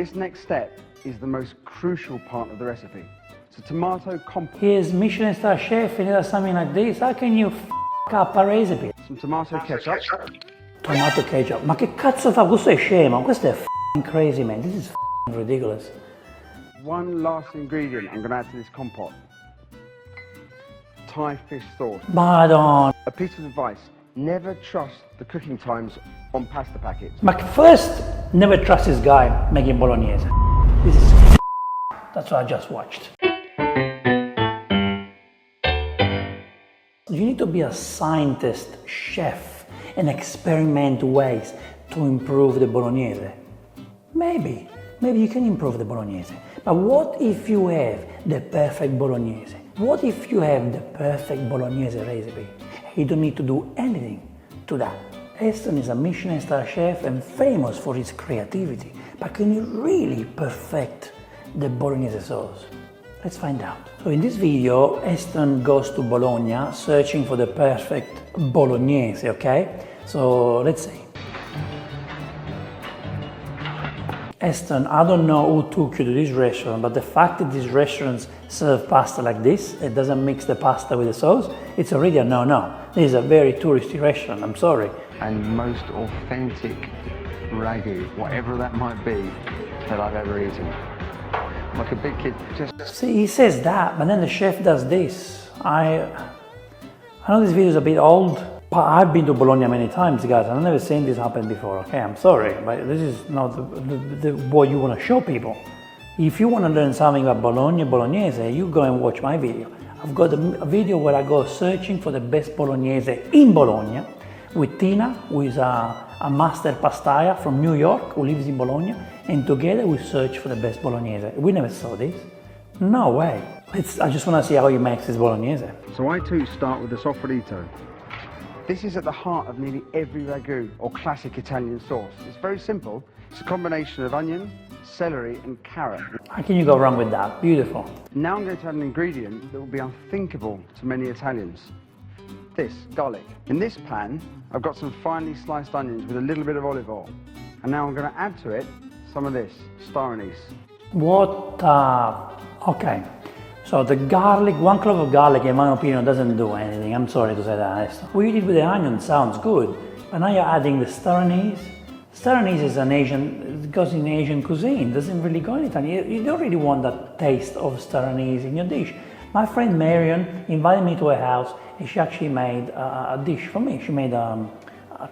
This next step is the most crucial part of the recipe. It's a tomato compote. Here's Michelin Star Chef and he does something like this. How can you up a recipe? Some tomato ketchup. Tomato ketchup. Ma che cazzo fa? Questo è scemo. Questo è crazy, man. This is ridiculous. One last ingredient I'm going to add to this compote. Thai fish sauce. Madonna. A piece of advice, never trust the cooking times on pasta packets. Ma first, never trust this guy making bolognese. This is that's what I just watched. You need to be a scientist, chef, and experiment ways to improve the bolognese. Maybe you can improve the bolognese. But what if you have the perfect bolognese? What if you have the perfect bolognese recipe? You don't need to do anything to that. Eston is a Michelin Star Chef and famous for his creativity. But can you really perfect the bolognese sauce? Let's find out. So in this video, Eston goes to Bologna searching for the perfect bolognese, okay? So let's see. Eston, I don't know who took you to this restaurant, but the fact that these restaurants serve pasta like this, it doesn't mix the pasta with the sauce, it's already a no-no. This is a very touristy restaurant, I'm sorry. And most authentic ragu, whatever that might be, that I've ever eaten. Like a big kid, just... See, he says that, but then the chef does this. I know this video is a bit old, but I've been to Bologna many times, guys, and I've never seen this happen before, okay? I'm sorry, but this is not what you want to show people. If you want to learn something about Bolognese, you go and watch my video. I've got a video where I go searching for the best Bolognese in Bologna with Tina, who is a master pastaia from New York, who lives in Bologna, and together we search for the best Bolognese. We never saw this. No way. I just want to see how he makes his Bolognese. So I too start with the soffritto. This is at the heart of nearly every ragu or classic Italian sauce. It's very simple. It's a combination of onion, celery and carrot. How can you go wrong with that? Beautiful. Now I'm going to add an ingredient that will be unthinkable to many Italians. This, garlic. In this pan, I've got some finely sliced onions with a little bit of olive oil. And now I'm going to add to it some of this, star anise. What, okay. So the garlic, 1 clove of garlic, in my opinion, doesn't do anything. I'm sorry to say that. What you did with the onion sounds good, but now you're adding the star anise. Star anise is it goes in Asian cuisine. It doesn't really go in Italian. You don't really want that taste of star anise in your dish. My friend Marion invited me to her house, and she actually made a dish for me. She made a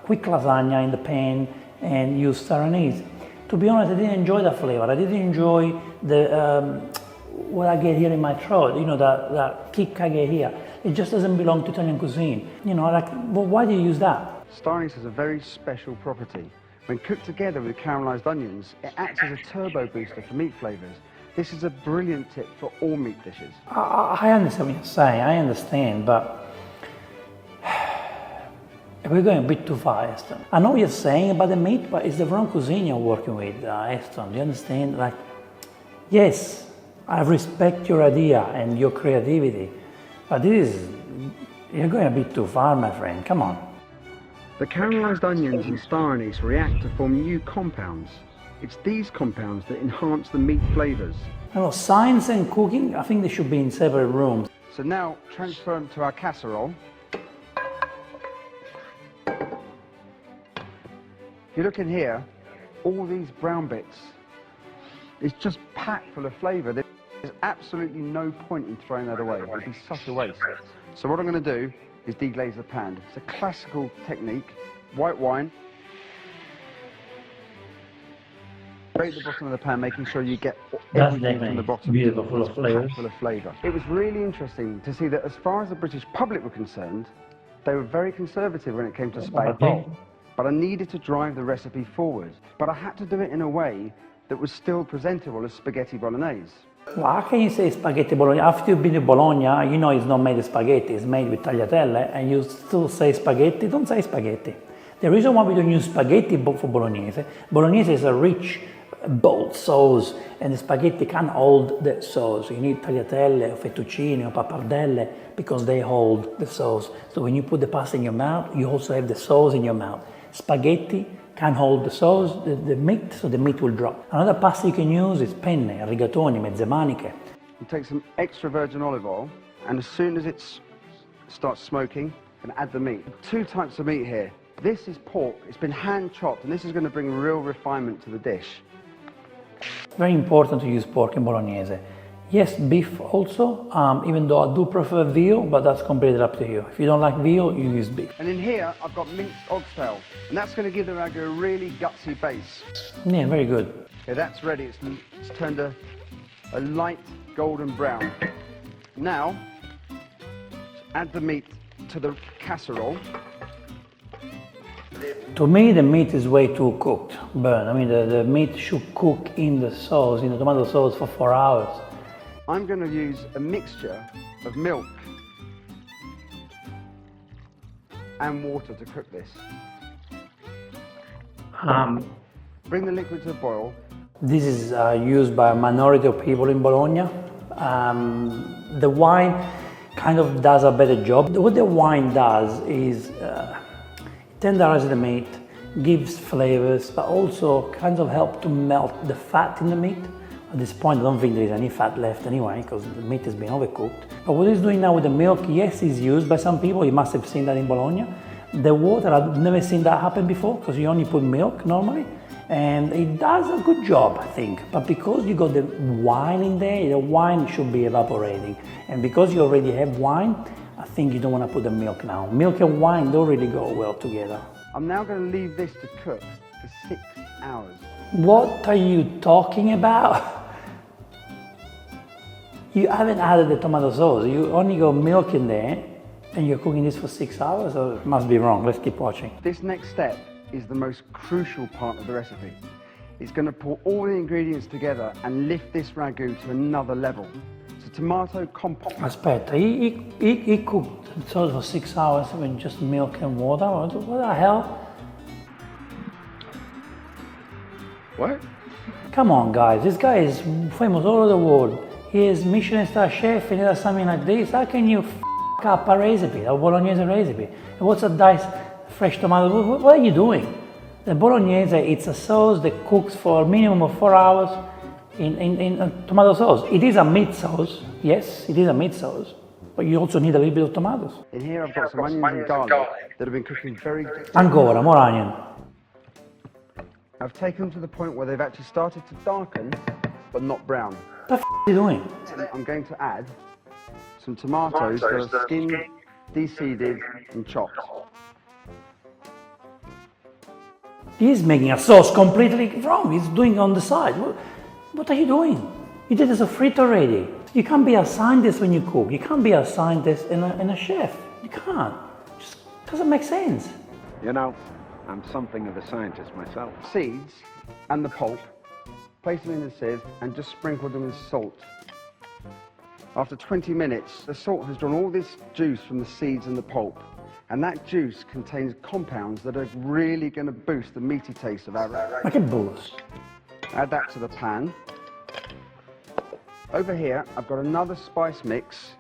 quick lasagna in the pan and used star anise. To be honest, I didn't enjoy that flavor. I didn't enjoy the what I get here in my throat, you know, that kick I get here. It just doesn't belong to Italian cuisine. You know, like, well, why do you use that? Star anise has a very special property. When cooked together with caramelized onions, it acts as a turbo booster for meat flavors. This is a brilliant tip for all meat dishes. I understand what you're saying, I understand, but we're going a bit too far, Eston. I know what you're saying about the meat, but it's the wrong cuisine you're working with, Eston. Do you understand? Like, yes, I respect your idea and your creativity, but you're going a bit too far, my friend. Come on. The caramelized onions and star anise react to form new compounds. It's these compounds that enhance the meat flavors. I know, science and cooking, I think they should be in separate rooms. So now transfer them to our casserole. If you look in here, all these brown bits, it's just packed full of flavor. There's absolutely no point in throwing that away. It would be such a waste. So what I'm going to do is deglaze the pan. It's a classical technique. White wine. Grate the bottom of the pan, making sure you get everything from the bottom. Beautiful, full of flavor. Full of flavor. It was really interesting to see that as far as the British public were concerned, they were very conservative when it came to spaghetti. But I needed to drive the recipe forward. But I had to do it in a way that was still presentable as spaghetti bolognese. Well, how can you say spaghetti bolognese? After you've been to Bologna, you know it's not made with spaghetti, it's made with tagliatelle, and you still say spaghetti? Don't say spaghetti. The reason why we don't use spaghetti for bolognese is a rich, bold sauce, and the spaghetti can't hold the sauce. You need tagliatelle, or fettuccine, or pappardelle, because they hold the sauce. So when you put the pasta in your mouth, you also have the sauce in your mouth. Spaghetti can't hold the sauce, the meat, so the meat will drop. Another pasta you can use is penne, rigatoni, mezze maniche. You take some extra virgin olive oil, and as soon as it starts smoking, you can add the meat. 2 types of meat here. This is pork, it's been hand chopped, and this is going to bring real refinement to the dish. Very important to use pork in Bolognese. Yes, beef also, even though I do prefer veal, but that's completely up to you. If you don't like veal, you use beef. And in here, I've got minced oxtail, and that's going to give the ragu a really gutsy base. Yeah, very good. Okay, that's ready. It's turned a light golden brown. Now, add the meat to the casserole. To me, the meat is way too cooked, burnt. I mean, the meat should cook in the sauce, in the tomato sauce for 4 hours. I'm going to use a mixture of milk and water to cook this. Bring the liquid to a boil. This is used by a minority of people in Bologna. The wine kind of does a better job. What the wine does is tenderizes the meat, gives flavors, but also kind of help to melt the fat in the meat. At this point, I don't think there is any fat left anyway, because the meat has been overcooked. But what he's doing now with the milk, yes, is used by some people. You must have seen that in Bologna. The water, I've never seen that happen before, because you only put milk normally. And it does a good job, I think. But because you got the wine in there, the wine should be evaporating. And because you already have wine, I think you don't want to put the milk now. Milk and wine don't really go well together. I'm now going to leave this to cook for 6 hours. What are you talking about? You haven't added the tomato sauce. You only got milk in there, and you're cooking this for 6 hours? So it must be wrong. Let's keep watching. This next step is the most crucial part of the recipe. It's going to pour all the ingredients together and lift this ragu to another level. It's a tomato compote. Aspetta, he cooked the sauce for 6 hours with just milk and water? What the hell? What? Come on, guys. This guy is famous all over the world. He is Michelin Star Chef and he does something like this. How can you f up a recipe, a Bolognese recipe? And what's a diced fresh tomato? What are you doing? The Bolognese, it's a sauce that cooks for a minimum of 4 hours in a tomato sauce. It is a meat sauce. Yes, it is a meat sauce. But you also need a little bit of tomatoes. In here I've got some onions and garlic that have been cooking very... Ancora, more onion. I've taken them to the point where they've actually started to darken, but not brown. What the f are you doing? I'm going to add some tomatoes that are skinned, de-seeded and chopped. He's making a sauce completely wrong. He's doing it on the side. What are you doing? You did this a frit already. You can't be a scientist when you cook. You can't be a scientist and a chef. You can't. It just doesn't make sense. You know, I'm something of a scientist myself. Seeds and the pulp, place them in a sieve and just sprinkle them with salt. After 20 minutes, the salt has drawn all this juice from the seeds and the pulp. And that juice contains compounds that are really going to boost the meaty taste of our ragu. Like a boost. Add that to the pan. Over here, I've got another spice mix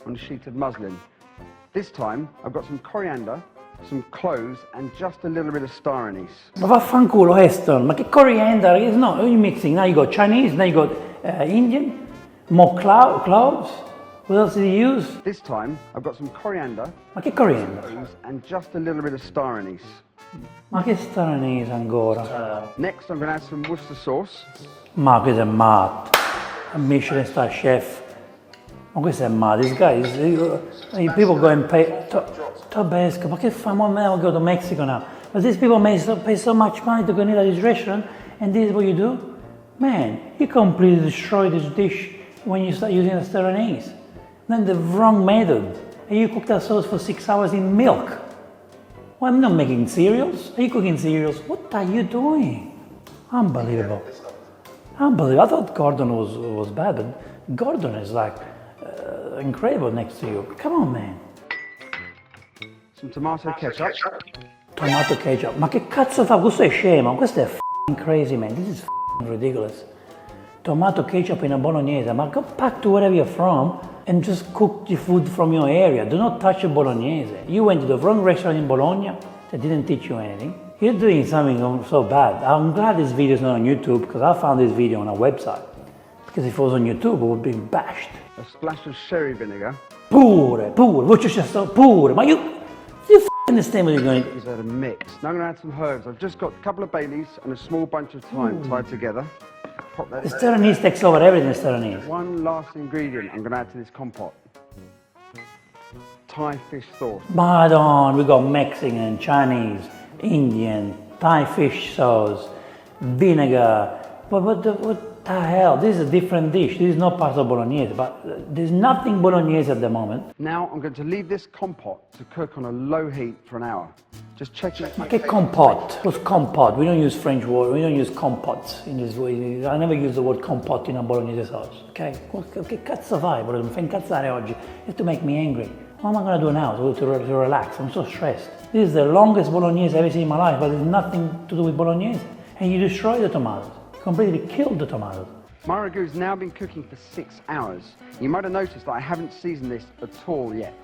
on a sheet of muslin. This time, I've got some coriander, some cloves, and just a little bit of star anise. Ma vaffanculo, Heston, ma che coriander? No, you're mixing. Now you got Chinese, now you got Indian, more cloves. What else did you use? This time, I've got some coriander, Ma che coriander? cloves, and just a little bit of star anise. Ma che stranese ancora? Next, I'm going to add some Worcester sauce. Ma questo è matto. A Michelin Star Chef. Ma questo è matto. This guy is... people go and pay... Tabasco, ma che famo now go to Mexico now? But these people pay so much money to go into this restaurant, and this is what you do? Man, you completely destroy this dish when you start using the star anise. Then the wrong method. And you cook that sauce for 6 hours in milk. Well, I'm not making cereals. Are you cooking cereals? What are you doing? Unbelievable. Unbelievable. I thought Gordon was bad, but Gordon is like incredible next to you. Come on, man. Some tomato ketchup. Tomato ketchup. Ma che cazzo fa? Questo è scemo. Questo è f***ing crazy, man. This is f***ing ridiculous. Tomato ketchup in a bolognese. Ma go back to wherever you're from and just cook the food from your area. Do not touch a bolognese. You went to the wrong restaurant in Bologna that didn't teach you anything. You're doing something so bad. I'm glad this video is not on YouTube because I found this video on a website. Because if it was on YouTube, it would be bashed. A splash of sherry vinegar. Pure, what you just saw, pure. Ma you understand what you're going to do? Is that a mix? Now I'm going to add some herbs. I've just got a couple of bay leaves and a small bunch of thyme tied together. Pop that The in. Steranese takes over everything, the Steranese. One last ingredient I'm going to add to this compote. Thai fish sauce. Madon, we got Mexican, Chinese, Indian, Thai fish sauce, vinegar. But what the hell? This is a different dish. This is not part of Bolognese, but there's nothing Bolognese at the moment. Now I'm going to leave this compote to cook on a low heat for an hour. Just check it. Ma che compote? What's compote? We don't use French word, we don't use compotes in this way. I never use the word compote in a Bolognese sauce, okay? Che cazzo fai? Mi fai incazzare oggi. You have to make me angry. What am I going to do now to relax? I'm so stressed. This is the longest Bolognese I've ever seen in my life, but there's nothing to do with Bolognese. And you destroy the tomatoes. Completely killed the tomatoes. My ragu's now been cooking for 6 hours. You might have noticed that I haven't seasoned this at all yet.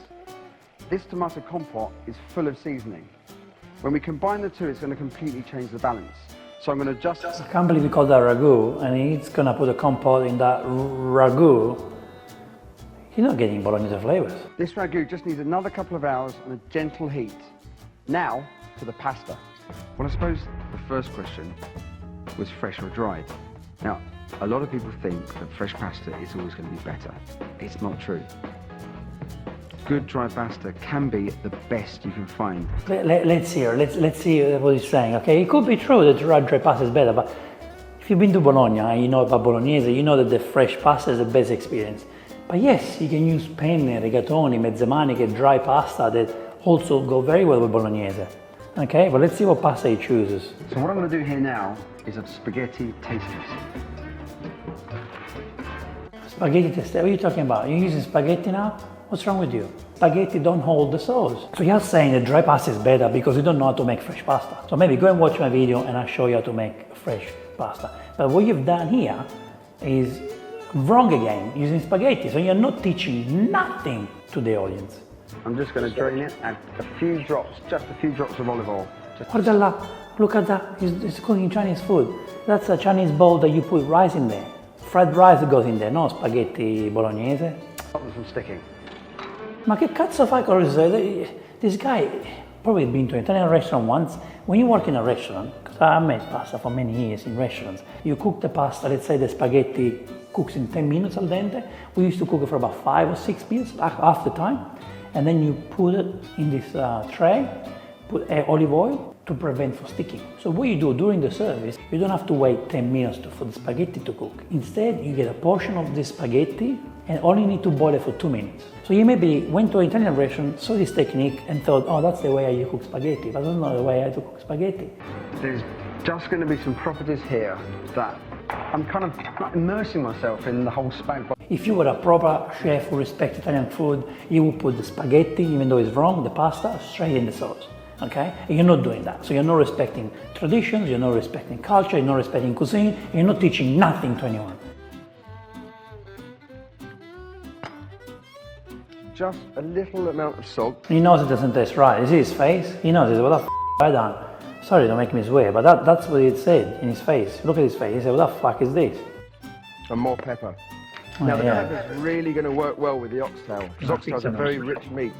This tomato compote is full of seasoning. When we combine the two, it's going to completely change the balance. So I'm going to just... I can't believe he called that ragu, and he's going to put a compote in that ragu. He's not getting Bolognese flavors. This ragu just needs another couple of hours on a gentle heat. Now, to the pasta. Well, I suppose the first question was fresh or dried. Now, a lot of people think that fresh pasta is always going to be better. It's not true. Good dry pasta can be the best you can find. Let's hear what he's saying, okay? It could be true that dry pasta is better, but if you've been to Bologna and you know about Bolognese, you know that the fresh pasta is the best experience. But yes, you can use penne, rigatoni, mezze maniche, dry pasta that also go very well with Bolognese. Okay, but let's see what pasta he chooses. So what I'm going to do here now is a spaghetti taste test. Spaghetti test, what are you talking about? You're using spaghetti now? What's wrong with you? Spaghetti don't hold the sauce. So you're saying that dry pasta is better because you don't know how to make fresh pasta. So maybe go and watch my video and I'll show you how to make fresh pasta. But what you've done here is wrong again, using spaghetti. So you're not teaching nothing to the audience. I'm just going to drain it, add a few drops, just a few drops of olive oil. Guarda là, look at that, it's cooking Chinese food. That's a Chinese bowl that you put rice in there. Fried rice goes in there, no spaghetti bolognese. Stop them from sticking. Ma che cazzo fai con this guy probably been to an Italian restaurant once. When you work in a restaurant, because I made pasta for many years in restaurants, you cook the pasta, let's say the spaghetti cooks in 10 minutes al dente. We used to cook it for about 5 or 6 minutes, half the time. And then you put it in this tray, put olive oil to prevent from sticking. So what you do during the service, you don't have to wait 10 minutes for the spaghetti to cook. Instead, you get a portion of the spaghetti and only need to boil it for 2 minutes. So you maybe went to an Italian restaurant, saw this technique and thought, oh, that's the way I cook spaghetti, but that's not the way I cook spaghetti. There's just going to be some properties here that I'm kind of immersing myself in the whole spag. If you were a proper chef who respects Italian food, you would put the spaghetti, even though it's wrong, the pasta, straight in the sauce, okay? And you're not doing that. So you're not respecting traditions, you're not respecting culture, you're not respecting cuisine, you're not teaching nothing to anyone. Just a little amount of salt. He knows it doesn't taste right. You see his face? He knows it. What the f*** I done? Sorry, don't make me swear, but that's what he said in his face. Look at his face. He said, what the fuck is this? And more pepper. Oh, Now the yeah. pepper's really going to work well with the oxtail, because oxtail's a very rich meat.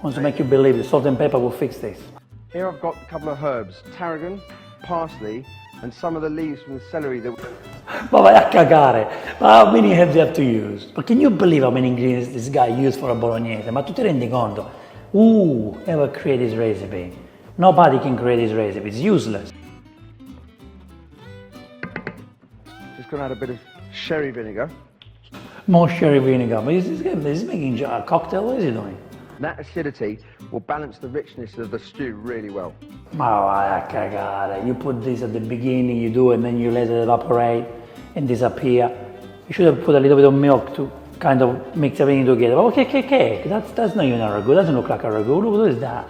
Wants to make you believe the salt and pepper will fix this. Here I've got a couple of herbs, tarragon, parsley, and some of the leaves from the celery that... Ma vai a cagare! Ma how many herbs you have to use? But can you believe how many ingredients this guy used for a bolognese? Ma tu ti rendi conto? Ever create this recipe? Nobody can create this recipe, it's useless. Just going to add a bit of sherry vinegar. More sherry vinegar. But is this making a cocktail? What is he doing? That acidity will balance the richness of the stew really well. Ma vai a cagare. You put this at the beginning, you do, and then you let it evaporate and disappear. You should have put a little bit of milk to kind of mix everything together. But okay. That's not even a ragu. It doesn't look like a ragu. What is that?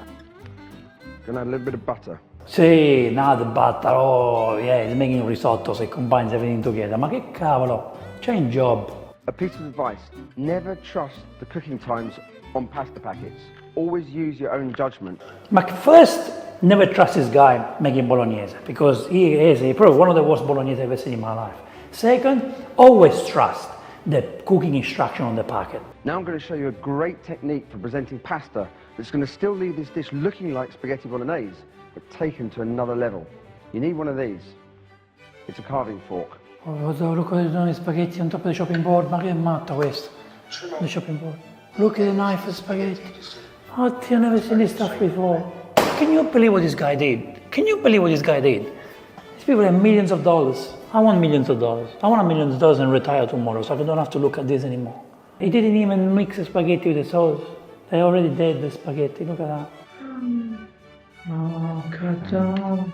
Going to add a little bit of butter. Sì, now the butter. Oh, yeah, it's making risotto, so it combines everything together. Ma che cavolo, change job. A piece of advice, never trust the cooking times on pasta packets. Always use your own judgment. Ma first Never trust this guy making Bolognese because he is probably one of the worst Bolognese I've ever seen in my life. Second, always trust the cooking instruction on the packet. Now I'm going to show you a great technique for presenting pasta that's going to still leave this dish looking like spaghetti bolognese, but taken to another level. You need one of these. It's a carving fork. Oh, look at the spaghetti on top of the chopping board. Ma che è matto questo? The chopping board. Look at the knife of spaghetti. Oh, I've never seen this stuff before. Can you believe what this guy did? Can you believe what this guy did? These people have millions of dollars. I want millions of dollars. I want $1 million and retire tomorrow so I don't have to look at this anymore. He didn't even mix the spaghetti with the sauce. They already did the spaghetti. Look at that. Oh, God.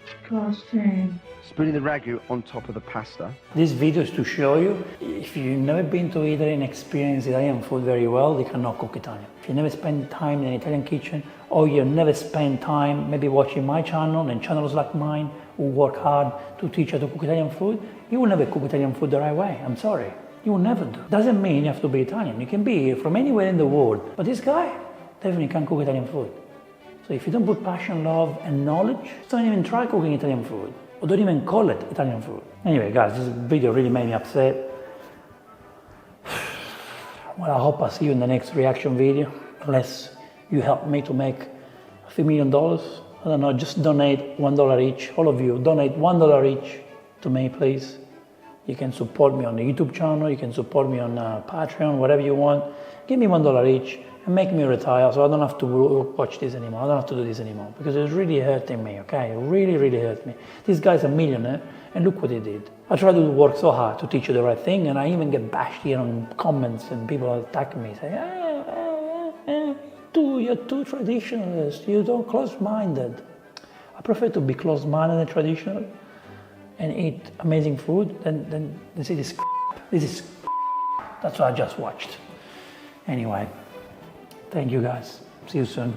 Disgusting. Spreading the ragu on top of the pasta. This video is to show you, if you've never been to Italy and experienced Italian food very well, you cannot cook Italian. If you never spend time in an Italian kitchen, or you never spend time maybe watching my channel and channels like mine who work hard to teach you how to cook Italian food, you will never cook Italian food the right way. I'm sorry. You will never do. Doesn't mean you have to be Italian. You can be from anywhere in the world. But this guy definitely can cook Italian food. So if you don't put passion, love, and knowledge, don't even try cooking Italian food. Or don't even call it Italian food. Anyway, guys, this video really made me upset. Well, I hope I see you in the next reaction video. Unless you help me to make a few $1 million. I don't know, just donate $1 each. All of you, donate $1 each to me, please. You can support me on the YouTube channel. You can support me on Patreon, whatever you want. Give me $1 each. And make me retire so I don't have to watch this anymore. I don't have to do this anymore because it's really hurting me, okay? It really, really hurt me. This guy's a millionaire and look what he did. I try to work so hard to teach you the right thing and I even get bashed here on comments and people attack me saying, you're too traditionalist, you're too close-minded. I prefer to be close-minded and traditional and eat amazing food than see this. This is that's what I just watched. Anyway. Thank you guys. See you soon.